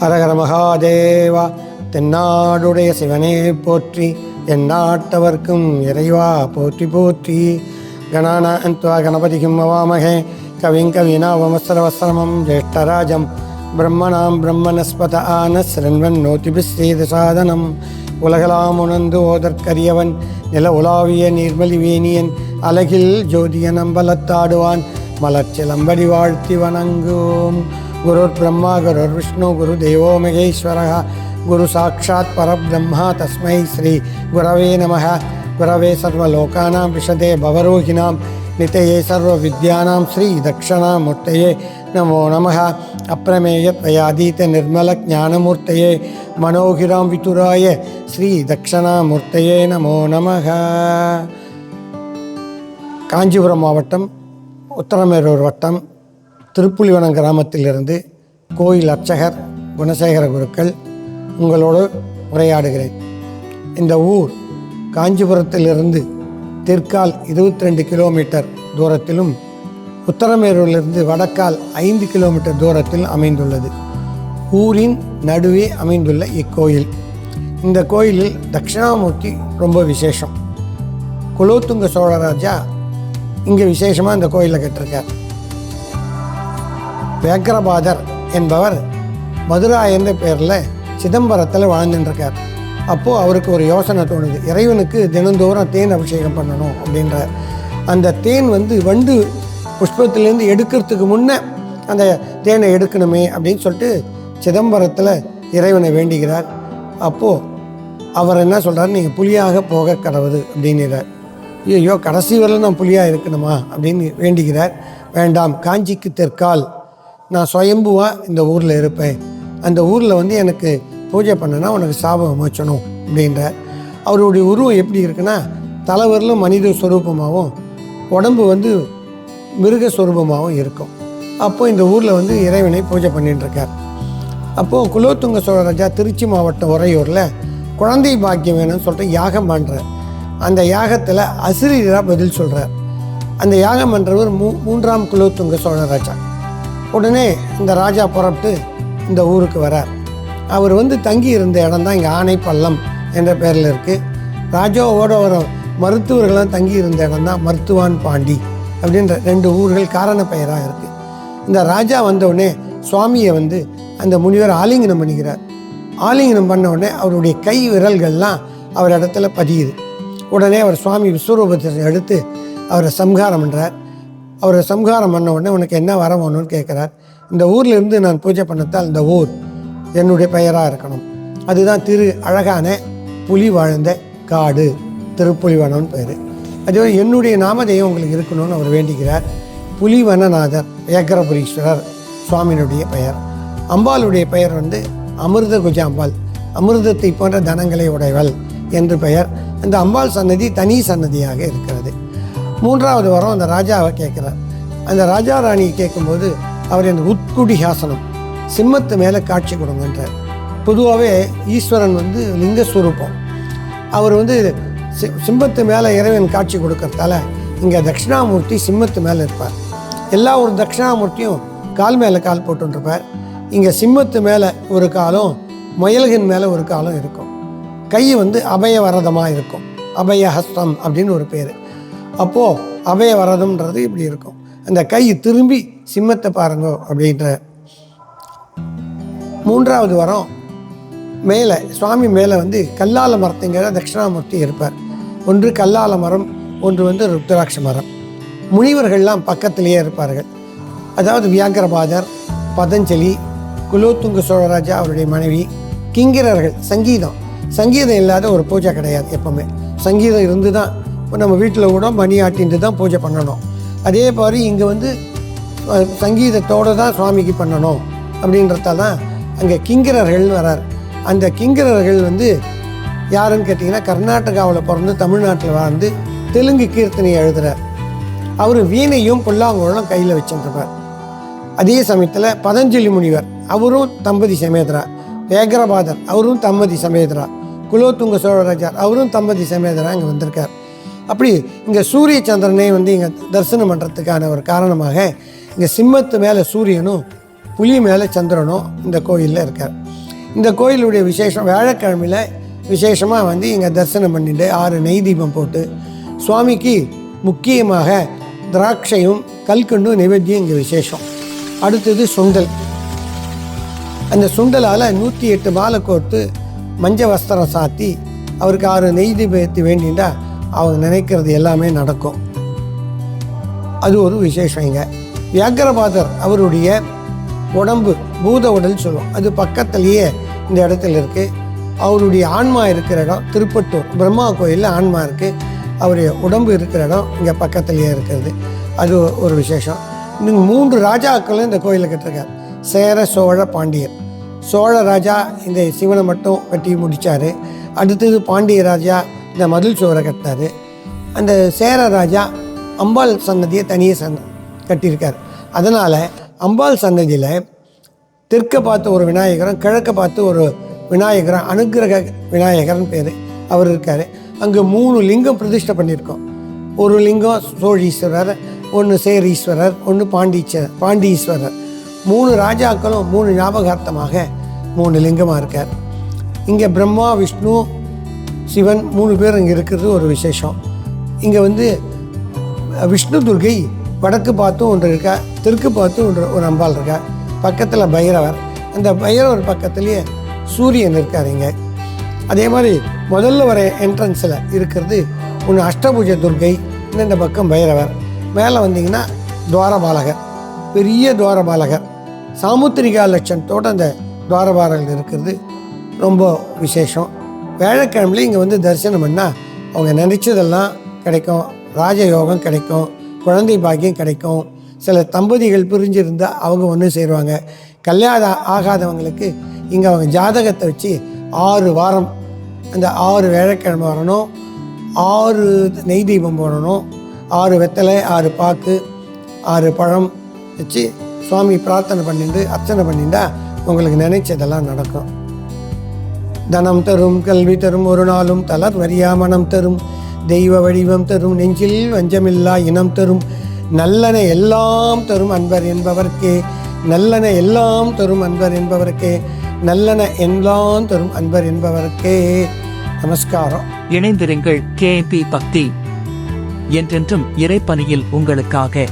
அரகர மகாதேவா. தென்னாடுடைய சிவனே போற்றி, எந்நாட்டவர்க்கும் இறைவா போற்றி போற்றி. கணானாந்த்வா கணபதிக்கும் அவாமகே கவிங் கவினாவமஸ்ரவஸ்ரமம் ஜேஷ்டராஜம் பிரம்மணாம் பிரம்மணஸ்பத ஆனஸ்ரன்வன்னோதிபிஸ்ரீதசாதனம். உலகலாம் உணர்ந்து ஓதற்கரியவன் நில உலாவிய நீர்மலி வேணியன் அலகில் ஜோதியன் அம்பலத்தாடுவான் மலர்ச்சிலம்படி வாழ்த்தி வணங்குவோம். குருர் பிரம்மா குருர் விஷ்ணு குரு தேவோ மகேஸ்வரः குரு சாட்சாத் பரபிரம்மா தஸ்மை ஸ்ரீ குரவே நமः. குரவே சர்வலோகானாம் விஷதே பவரோகிணாம் நிதயே சர்வ வித்யானாம் ஸ்ரீ தக்ஷணாமூர்த்தயே நமோ நமः. அப்ரமேய த்வயாதீத நிர்மல ஞானமூர்த்தயே மனோகிராம் விதுராய ஸ்ரீ தக்ஷணாமூர்த்தயே நமோ நமः. காஞ்சிபுரம் மாவட்டம் உத்தரமேரூர் வட்டம் திருப்புலிவனம் கிராமத்திலிருந்து கோயில் அர்ச்சகர் குணசேகர குருக்கள் உங்களோடு உரையாடுகிறேன். இந்த ஊர் காஞ்சிபுரத்திலிருந்து தெற்கால் 22 கிலோமீட்டர் தூரத்திலும் உத்தரமேரூரிலிருந்து வடக்கால் 5 கிலோமீட்டர் தூரத்தில் அமைந்துள்ளது. ஊரின் நடுவே அமைந்துள்ள இக்கோயில். இந்த கோயிலில் தட்சிணாமூர்த்தி ரொம்ப விசேஷம். குலோத்துங்க சோழராஜா இங்கே விசேஷமாக இந்த கோயிலில் கட்டிருக்கார். வியாக்கிரபாதர் என்பவர் மதுரா என்ற பேரில் சிதம்பரத்தில் வாழ்ந்துட்டுருக்கார். அப்போது அவருக்கு ஒரு யோசனை தோணுது, இறைவனுக்கு தினந்தோறும் தேன் அபிஷேகம் பண்ணணும் அப்படின்ற. அந்த தேன் வண்டு புஷ்பத்திலேருந்து எடுக்கிறதுக்கு முன்னே அந்த தேனை எடுக்கணுமே அப்படின்னு சொல்லிட்டு சிதம்பரத்தில் இறைவனை வேண்டுகிறார். அப்போது அவர் என்ன சொல்கிறார், நீங்கள் புலியாக போக கடவுது அப்படின்னுறார். ஐயோ, கடைசி வரல நான் புலியாக இருக்கணுமா அப்படின்னு வேண்டுகிறார். வேண்டாம், காஞ்சிக்கு தெற்கால் நான் சுயம்புவாக இந்த ஊரில் இருப்பேன். அந்த ஊரில் எனக்கு பூஜை பண்ணனா உனக்கு சாபம் மோச்சணும் அப்படின்ற. அவருடைய உருவம் எப்படி இருக்குன்னா, தலைவரிலும் மனித ஸ்வரூபமாகவும் உடம்பு மிருக ஸ்வரூபமாகவும் இருக்கும். அப்போது இந்த ஊரில் இறைவனை பூஜை பண்ணிட்டுருக்கார். அப்போது குலோத்துங்க சோழராஜா திருச்சி மாவட்டம் உறையூரில் குழந்தை பாக்கியம் வேணும்னு சொல்லிட்டு யாகம் பண்ணுறார். அந்த யாகத்தில் அசிரியராக பதில் சொல்கிறார். அந்த யாகம் பண்ணுறவர் 3ஆம் குலோத்துங்க சோழராஜா. உடனே இந்த ராஜா புறப்பட்டு இந்த ஊருக்கு வரார். அவர் தங்கி இருந்த இடம் தான் இங்கே ஆனைப்பள்ளம் என்ற பேரில் இருக்குது. ராஜாவோட வர மருத்துவர்கள்லாம் தங்கி இருந்த இடம் தான் மருத்துவான் பாண்டி அப்படின்ற 2 ஊர்கள் காரண பெயராக இருக்குது. இந்த ராஜா வந்தவுடனே சுவாமியை அந்த முனிவர் ஆலிங்கனம் பண்ணிக்கிறார். ஆலிங்கனம் பண்ண உடனே அவருடைய கை விரல்கள்லாம் அவர் இடத்துல பதியுது. உடனே அவர் சுவாமி விஸ்வரூபத்தை எடுத்து அவரை சம்ஹாரம் பண்ணுறார். அவரை சம்ஹாரம் பண்ண உடனே உனக்கு என்ன வர வேணும்னு கேட்குறார். இந்த ஊரில் இருந்து நான் பூஜை பண்ணத்தால் இந்த ஊர் என்னுடைய பெயராக இருக்கணும். அதுதான் திரு அழகான புலி வாழ்ந்த காடு, திருப்புலிவனம்னு பேர். அதே என்னுடைய நாமதேயம் உங்களுக்கு இருக்கணும்னு அவர் வேண்டிக்கிறார். புலிவனநாதர் ஏக்கரபுரீஸ்வரர் சுவாமியினுடைய பெயர். அம்பாளுடைய பெயர் அமிர்த குஜாம்பாள், அமிர்தத்தை போன்ற தனங்களை உடையவள் என்று பெயர். அந்த அம்பாள் சன்னதி தனி சன்னதியாக இருக்கிறது. 3வது வாரம் அந்த ராஜாவை கேட்குறார். அந்த ராஜா ராணியை கேட்கும்போது அவர் இந்த உட்குடிஹாசனம் சிம்மத்து மேலே காட்சி கொடுங்கன்றார். பொதுவாகவே ஈஸ்வரன் லிங்கஸ்வரூபம். அவர் சிம்மத்து மேலே இறைவன் காட்சி கொடுக்கறதால இங்கே தட்சிணாமூர்த்தி சிம்மத்து மேலே இருப்பார். எல்லா ஒரு தட்சிணாமூர்த்தியும் கால் மேலே கால் போட்டுருப்பார். இங்கே சிம்மத்து மேலே ஒரு காலம், முயல்கின் மேலே ஒரு காலம் இருக்கும். கை அபய வரதமாக இருக்கும். அபய ஹஸ்தம் அப்படின்னு ஒரு பேர். அப்போது அபய வரதம்ன்றது இப்படி இருக்கும். அந்த கை திரும்பி சிம்மத்தை பாருங்க அப்படின்ற. 3வது வாரம் மேலே சுவாமி மேலே கல்லால மரத்துங்கிற தட்சிணாமூர்த்தி இருப்பார். ஒன்று கல்லால மரம், ஒன்று ருத்ராட்ச மரம். முனிவர்கள்லாம் பக்கத்திலேயே இருப்பார்கள். அதாவது வியாக்கிரபாதர், பதஞ்சலி, குலோத்துங்க சோழராஜா அவருடைய மனைவி, கிங்கிரர்கள். சங்கீதம் இல்லாத ஒரு பூஜை கிடையாது. எப்போவுமே சங்கீதம் இருந்து தான் நம்ம வீட்டில் கூட மணி ஆட்டின்ட்டு தான் பூஜை பண்ணணும். அதே மாதிரி இங்கே சங்கீதத்தோடு தான் சுவாமிக்கு பண்ணணும் அப்படின்றதால தான் அங்கே கிங்கிரர்கள்னு வரார். அந்த கிங்கிரர்கள் யாருன்னு கேட்டிங்கன்னா, கர்நாடகாவில் பிறந்து தமிழ்நாட்டில் வாழ்ந்து தெலுங்கு கீர்த்தனை எழுதுகிறார். அவர் வீணையும் புல்லாங்குழலும் கையில் வச்சுருப்பார். அதே சமயத்தில் பதஞ்சலி முனிவர் அவரும் தம்பதி சமேதரா, வியாக்கிரபாதர் அவரும் தம்பதி சமேதரா, குலோத்துங்க சோழராஜார் அவரும் தம்பதி சமேதரா இங்கே வந்திருக்கார். அப்படி இங்கே சூரிய சந்திரனை இங்கே தரிசனம் பண்ணுறதுக்கான ஒரு காரணமாக இங்கே சிம்மத்து மேலே சூரியனும் புலி மேலே சந்திரனும் இந்த கோயிலில் இருக்கார். இந்த கோயிலுடைய விசேஷம் வியாழக்கிழமையில் விசேஷமாக வந்து இங்கே தரிசனம் பண்ணிட்டு 6 நெய் தீபம் போட்டு சுவாமிக்கு முக்கியமாக திராட்சையும் கல்கண்டும் நைவேத்தியம் இங்கே விசேஷம். அடுத்தது சுண்டல். அந்த சுண்டலால் 108 மாலை கோர்த்து மஞ்சள் வஸ்திரம் சாத்தி அவருக்கு 6 நெய் தீபத்தை வேண்டிண்டா அவங்க நினைக்கிறது எல்லாமே நடக்கும். அது ஒரு விசேஷம். இங்கே வியாக்கிரபாதர் அவருடைய உடம்பு பூத உடல் சொல்லுவோம், அது பக்கத்துலேயே இந்த இடத்துல இருக்குது. அவருடைய ஆன்மா இருக்கிற இடம் திருப்பட்டூர் பிரம்மா கோயிலில் ஆன்மா இருக்குது. அவருடைய உடம்பு இருக்கிற இடம் இங்கே பக்கத்துலேயே இருக்கிறது. அது ஒரு விசேஷம். இன்னும் 3 ராஜாக்களும் இந்த கோயிலில் கட்டிருக்கார். சேர, சோழ, பாண்டியர். சோழ ராஜா இந்த சிவனை மட்டும் கட்டி முடித்தார். அடுத்தது பாண்டிய ராஜா இந்த மதில் சுவரை கட்டினார். அந்த சேர ராஜா அம்பாள் சன்னதியை தனியே கட்டியிருக்கார். அதனால் அம்பாள் சன்னதியில் தெற்க பார்த்து ஒரு விநாயகரும் கிழக்க பார்த்து ஒரு விநாயகரும் அனுக்கிரக விநாயகர்னு பேர் அவர் இருக்கார். அங்கே 3 லிங்கம் பிரதிஷ்டை பண்ணியிருக்கோம். ஒரு லிங்கம் சோழீஸ்வரர், ஒன்று சேரீஸ்வரர், ஒன்று பாண்டீஸ்வரர். 3 ராஜாக்களும் 3 ஞாபகார்த்தமாக 3 லிங்கமாக இருக்கார். இங்கே பிரம்மா, விஷ்ணு, சிவன் 3 பேர் இங்கே இருக்கிறது ஒரு விசேஷம். இங்கே வந்து விஷ்ணு துர்கை வடக்கு பார்த்தும் ஒன்று இருக்கா, தெற்கு பார்த்தும் ஒரு அம்பாள் இருக்கா. பக்கத்தில் பைரவர், அந்த பைரவர் பக்கத்துலேயே சூரியன் இருக்கார் இங்கே. அதே மாதிரி முதல்ல வர என்ட்ரன்ஸில் இருக்கிறது ஒன்று அஷ்டபூஜை துர்கை, இந்த பக்கம் பைரவர். மேலே வந்தீங்கன்னா துவாரபாலகர், பெரிய துவாரபாலகர், சாமுத்திரிகா லட்சணத்தோடு அந்த துவாரபாலகர் இருக்கிறது ரொம்ப விசேஷம். வியாழக்கிழமையில இங்கே வந்து தரிசனம் பண்ணால் அவங்க நினச்சதெல்லாம் கிடைக்கும். ராஜயோகம் கிடைக்கும், குழந்தை பாக்கியம் கிடைக்கும். சில தம்பதிகள் பிரிஞ்சிருந்தால் அவங்க ஒன்று சேருவாங்க. கல்யாணம் ஆகாதவங்களுக்கு இங்கே அவங்க ஜாதகத்தை வச்சு 6 வாரம் அந்த 6 வியாழக்கிழமை வரணும், 6 நெய் தீபம் போடணும், 6 வெத்தலை, 6 பாக்கு, 6 பழம் வச்சு சுவாமி பிரார்த்தனை பண்ணிட்டு அர்ச்சனை பண்ணிட்டா உங்களுக்கு நினைச்சதெல்லாம் நடக்கும். தனம் தரும், கல்வி தரும், ஒரு நாளும் தளர் வரியா மனம் தரும், தெய்வ வடிவம் தரும், நெஞ்சில் வஞ்சமில்லா இனம் தரும், நல்லன எல்லாம் தரும் அன்பர் என்பவர்க்கே, நல்லன எல்லாம் தரும் அன்பர் என்பவர்க்கே, நல்லன எல்லாம் தரும் அன்பர் என்பவர்க்கே. நமஸ்காரம். இணைந்திருங்கள் KP பக்தி. என்றென்றும் இறைப்பணியில் உங்களுக்காக.